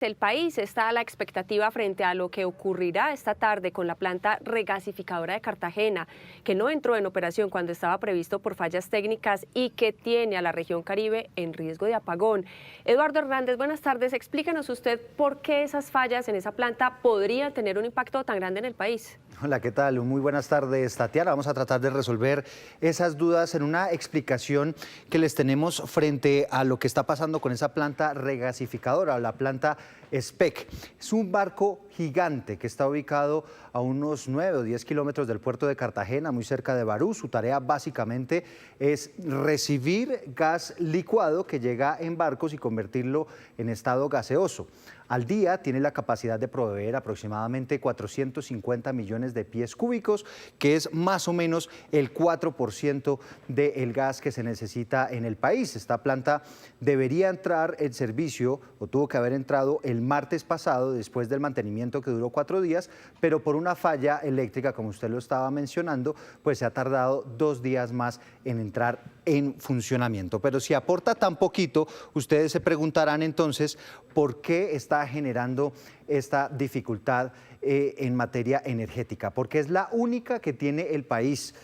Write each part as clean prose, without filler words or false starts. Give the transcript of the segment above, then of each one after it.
El país está a la expectativa frente a lo que ocurrirá esta tarde con la planta regasificadora de Cartagena, que no entró en operación cuando estaba previsto por fallas técnicas y que tiene a la región Caribe en riesgo de apagón. Eduardo Hernández, buenas tardes. Explícanos usted por qué esas fallas en esa planta podrían tener un impacto tan grande en el país. Hola, ¿qué tal? Muy buenas tardes, Tatiana. Vamos a tratar de resolver esas dudas en una explicación que les tenemos frente a lo que está pasando con esa planta regasificadora, la planta SPEC. Es un barco gigante que está ubicado a unos 9 o 10 kilómetros del puerto de Cartagena, muy cerca de Barú. Su tarea básicamente es recibir gas licuado que llega en barcos y convertirlo en estado gaseoso. Al día tiene la capacidad de proveer aproximadamente 450 millones de pies cúbicos, que es más o menos el 4% del gas que se necesita en el país. Esta planta debería entrar en servicio, o tuvo que haber entrado el martes pasado, después del mantenimiento que duró 4 días, pero por una falla eléctrica, como usted lo estaba mencionando, pues se ha tardado 2 días más en entrar en funcionamiento. Pero si aporta tan poquito, ustedes se preguntarán entonces por qué está generando esta dificultad en materia energética, porque es la única que tiene el país.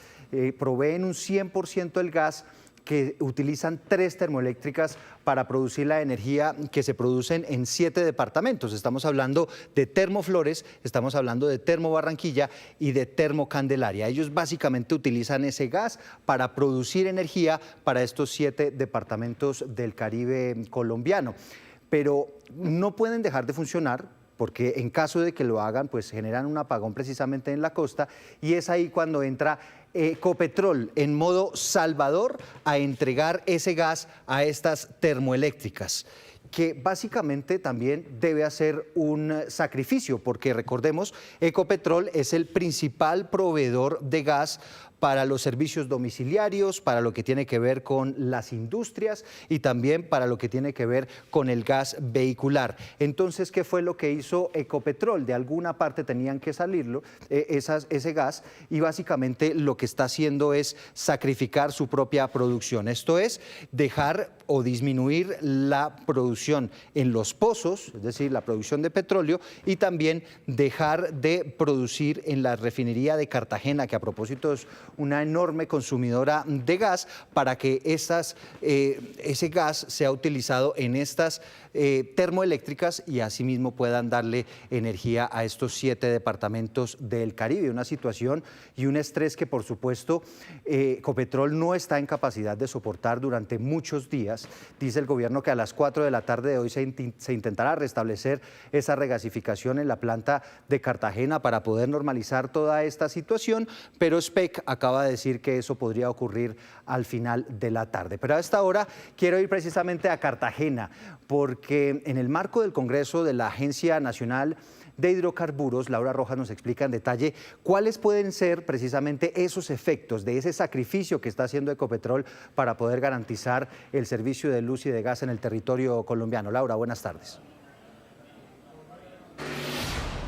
Proveen un 100% el gas, que utilizan 3 termoeléctricas para producir la energía que se producen en 7 departamentos. Estamos hablando de Termoflores, estamos hablando de Termobarranquilla y de Termocandelaria. Ellos básicamente utilizan ese gas para producir energía para estos 7 departamentos del Caribe colombiano. Pero no pueden dejar de funcionar, porque en caso de que lo hagan, pues generan un apagón precisamente en la costa, y es ahí cuando entra Ecopetrol en modo salvador a entregar ese gas a estas termoeléctricas, que básicamente también debe hacer un sacrificio, porque recordemos, Ecopetrol es el principal proveedor de gas para los servicios domiciliarios, para lo que tiene que ver con las industrias y también para lo que tiene que ver con el gas vehicular. Entonces, ¿qué fue lo que hizo Ecopetrol? De alguna parte tenían que salirlo, ese gas, y básicamente lo que está haciendo es sacrificar su propia producción. Esto es dejar o disminuir la producción en los pozos, es decir, la producción de petróleo, y también dejar de producir en la refinería de Cartagena, que a propósito es una enorme consumidora de gas, para que ese gas sea utilizado en estas termoeléctricas y asimismo puedan darle energía a estos 7 departamentos del Caribe. Una situación y un estrés que, por supuesto, Ecopetrol no está en capacidad de soportar durante muchos días. Dice el gobierno que a las 4 de la tarde de hoy se intentará restablecer esa regasificación en la planta de Cartagena para poder normalizar toda esta situación, pero SPEC acaba de decir que eso podría ocurrir al final de la tarde. Pero a esta hora quiero ir precisamente a Cartagena, porque en el marco del Congreso de la Agencia Nacional de Hidrocarburos, Laura Rojas nos explica en detalle cuáles pueden ser precisamente esos efectos de ese sacrificio que está haciendo Ecopetrol para poder garantizar el servicio de luz y de gas en el territorio colombiano. Laura, buenas tardes.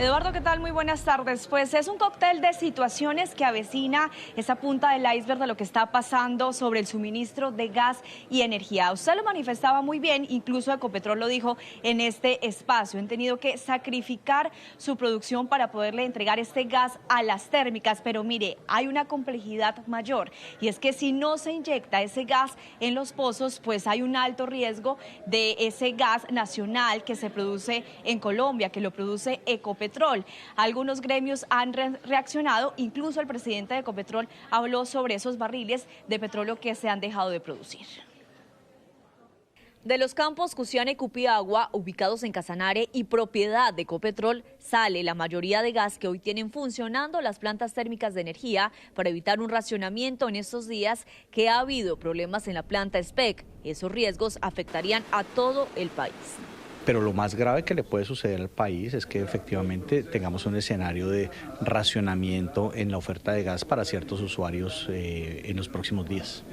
Eduardo, ¿qué tal? Muy buenas tardes. Pues es un cóctel de situaciones que avecina esa punta del iceberg de lo que está pasando sobre el suministro de gas y energía. Usted lo manifestaba muy bien, incluso Ecopetrol lo dijo en este espacio. Han tenido que sacrificar su producción para poderle entregar este gas a las térmicas, pero mire, hay una complejidad mayor, y es que si no se inyecta ese gas en los pozos, pues hay un alto riesgo de ese gas nacional que se produce en Colombia, que lo produce Ecopetrol. Algunos gremios han reaccionado, incluso el presidente de Ecopetrol habló sobre esos barriles de petróleo que se han dejado de producir. De los campos Cusiana y Cupiagua, ubicados en Casanare y propiedad de Ecopetrol, sale la mayoría de gas que hoy tienen funcionando las plantas térmicas de energía para evitar un racionamiento en estos días que ha habido problemas en la planta SPEC. Esos riesgos afectarían a todo el país. Pero lo más grave que le puede suceder al país es que efectivamente tengamos un escenario de racionamiento en la oferta de gas para ciertos usuarios en los próximos días.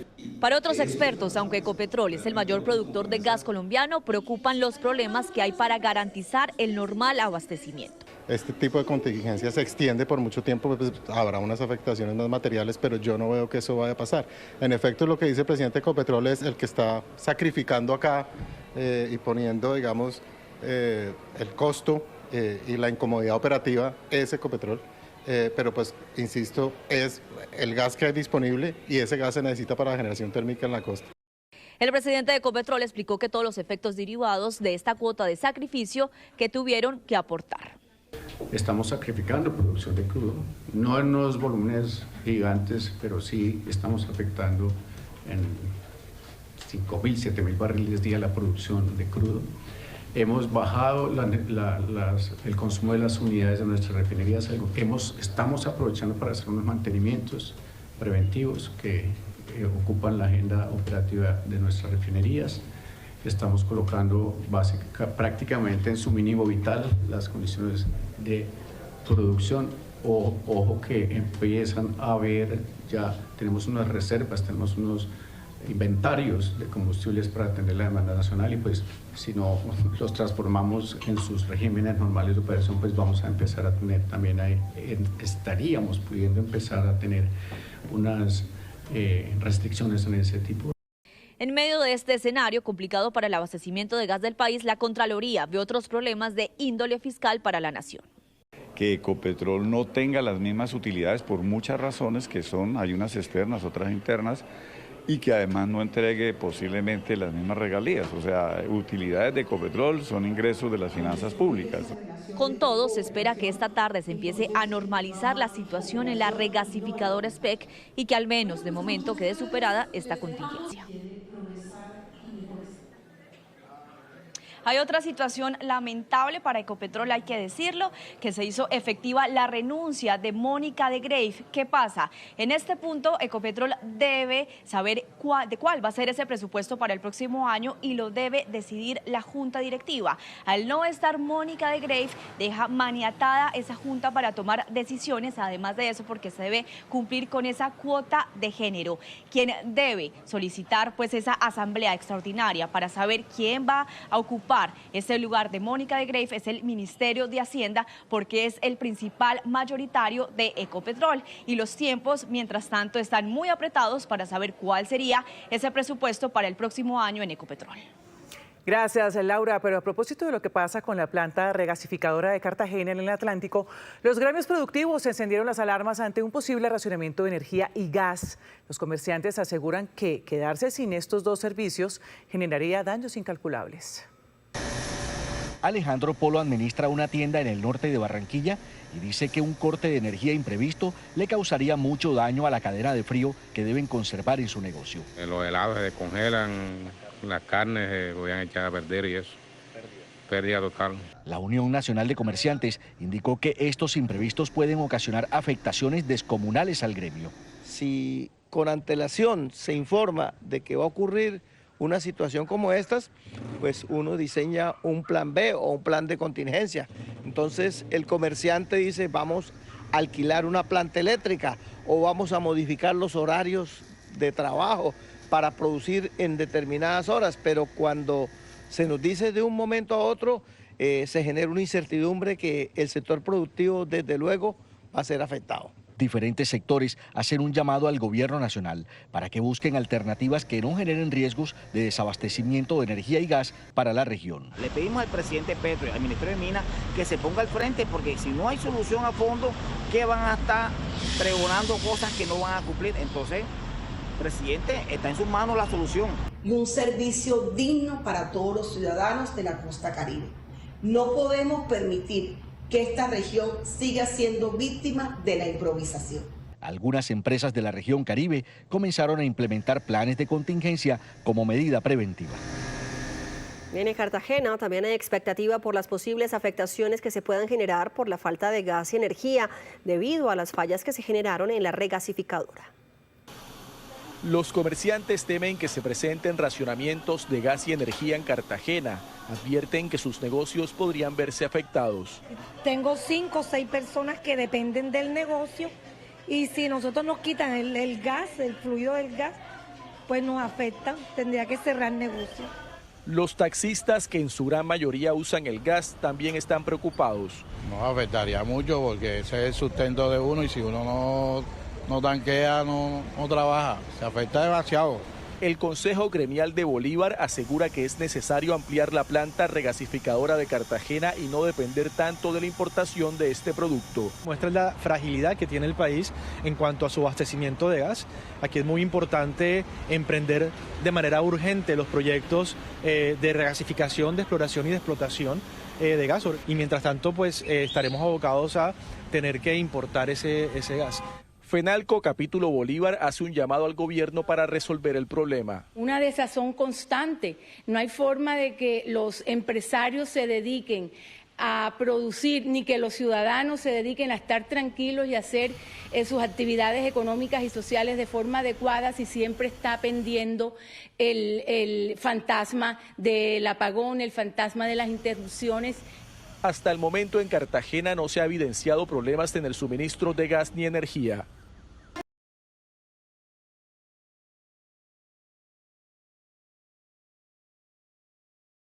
Para otros expertos, aunque Ecopetrol es el mayor productor de gas colombiano, preocupan los problemas que hay para garantizar el normal abastecimiento. Este tipo de contingencia se extiende por mucho tiempo, pues habrá unas afectaciones más materiales, pero yo no veo que eso vaya a pasar. En efecto, lo que dice el presidente de Ecopetrol es el que está sacrificando acá y poniendo, digamos, el costo y la incomodidad operativa es Ecopetrol. Pero pues, insisto, es el gas que hay disponible y ese gas se necesita para la generación térmica en la costa. El presidente de Ecopetrol explicó que todos los efectos derivados de esta cuota de sacrificio que tuvieron que aportar. Estamos sacrificando producción de crudo, no en unos volúmenes gigantes, pero sí estamos afectando en 5.000, 7.000 barriles día la producción de crudo. Hemos bajado el consumo de las unidades de nuestras refinerías. Estamos aprovechando para hacer unos mantenimientos preventivos que ocupan la agenda operativa de nuestras refinerías. Estamos colocando prácticamente en su mínimo vital las condiciones de producción. Ojo que empiezan a haber, ya tenemos unas reservas, tenemos unos inventarios de combustibles para atender la demanda nacional y pues si no los transformamos en sus regímenes normales de operación, pues vamos a empezar a tener también ahí, estaríamos pudiendo empezar a tener unas restricciones en ese tipo. En medio de este escenario complicado para el abastecimiento de gas del país, la Contraloría ve otros problemas de índole fiscal para la nación. Que Ecopetrol no tenga las mismas utilidades por muchas razones que son, hay unas externas, otras internas, y que además no entregue posiblemente las mismas regalías, o sea, utilidades de Ecopetrol son ingresos de las finanzas públicas. Con todo, se espera que esta tarde se empiece a normalizar la situación en la regasificadora SPEC y que al menos de momento quede superada esta contingencia. Hay otra situación lamentable para Ecopetrol, hay que decirlo, que se hizo efectiva la renuncia de Mónica de Greiff. ¿Qué pasa? En este punto, Ecopetrol debe saber de cuál va a ser ese presupuesto para el próximo año y lo debe decidir la junta directiva. Al no estar Mónica de Greiff, deja maniatada esa junta para tomar decisiones, además de eso porque se debe cumplir con esa cuota de género. Quien debe solicitar pues esa asamblea extraordinaria para saber quién va a ocupar este lugar de Mónica de Greiff es el Ministerio de Hacienda, porque es el principal mayoritario de Ecopetrol y los tiempos mientras tanto están muy apretados para saber cuál sería ese presupuesto para el próximo año en Ecopetrol. Gracias, Laura. Pero a propósito de lo que pasa con la planta regasificadora de Cartagena en el Atlántico, los gremios productivos encendieron las alarmas ante un posible racionamiento de energía y gas. Los comerciantes aseguran que quedarse sin estos dos servicios generaría daños incalculables. Alejandro Polo administra una tienda en el norte de Barranquilla y dice que un corte de energía imprevisto le causaría mucho daño a la cadena de frío que deben conservar en su negocio. Los helados se descongelan, las carnes se podían echar a perder y eso, pérdida total. La Unión Nacional de Comerciantes indicó que estos imprevistos pueden ocasionar afectaciones descomunales al gremio. Si con antelación se informa de que va a ocurrir una situación como estas, pues uno diseña un plan B o un plan de contingencia. Entonces el comerciante dice, vamos a alquilar una planta eléctrica o vamos a modificar los horarios de trabajo para producir en determinadas horas, pero cuando se nos dice de un momento a otro, se genera una incertidumbre que el sector productivo desde luego va a ser afectado. Diferentes sectores hacen un llamado al gobierno nacional para que busquen alternativas que no generen riesgos de desabastecimiento de energía y gas para la región. Le pedimos al presidente Petro y al Ministerio de Minas que se ponga al frente, porque si no hay solución a fondo, ¿qué van a estar pregonando cosas que no van a cumplir? Entonces, presidente, está en sus manos la solución. Y un servicio digno para todos los ciudadanos de la costa caribe. No podemos permitir que esta región siga siendo víctima de la improvisación. Algunas empresas de la región Caribe comenzaron a implementar planes de contingencia como medida preventiva. Bien, en Cartagena también hay expectativa por las posibles afectaciones que se puedan generar por la falta de gas y energía debido a las fallas que se generaron en la regasificadora. Los comerciantes temen que se presenten racionamientos de gas y energía en Cartagena. Advierten que sus negocios podrían verse afectados. Tengo 5 o 6 personas que dependen del negocio y si nosotros nos quitan el gas, el fluido del gas, pues nos afecta, tendría que cerrar el negocio. Los taxistas, que en su gran mayoría usan el gas, también están preocupados. Nos afectaría mucho porque ese es el sustento de uno y si uno no tanquea, no trabaja, se afecta demasiado. El Consejo Gremial de Bolívar asegura que es necesario ampliar la planta regasificadora de Cartagena y no depender tanto de la importación de este producto. Muestra la fragilidad que tiene el país en cuanto a su abastecimiento de gas. Aquí es muy importante emprender de manera urgente los proyectos de regasificación, de exploración y de explotación de gas. Y mientras tanto, pues estaremos abocados a tener que importar ese gas. FENALCO Capítulo Bolívar hace un llamado al gobierno para resolver el problema. Una desazón constante. No hay forma de que los empresarios se dediquen a producir, ni que los ciudadanos se dediquen a estar tranquilos y hacer sus actividades económicas y sociales de forma adecuada si siempre está pendiendo el fantasma del apagón, el fantasma de las interrupciones. Hasta el momento en Cartagena no se ha evidenciado problemas en el suministro de gas ni energía.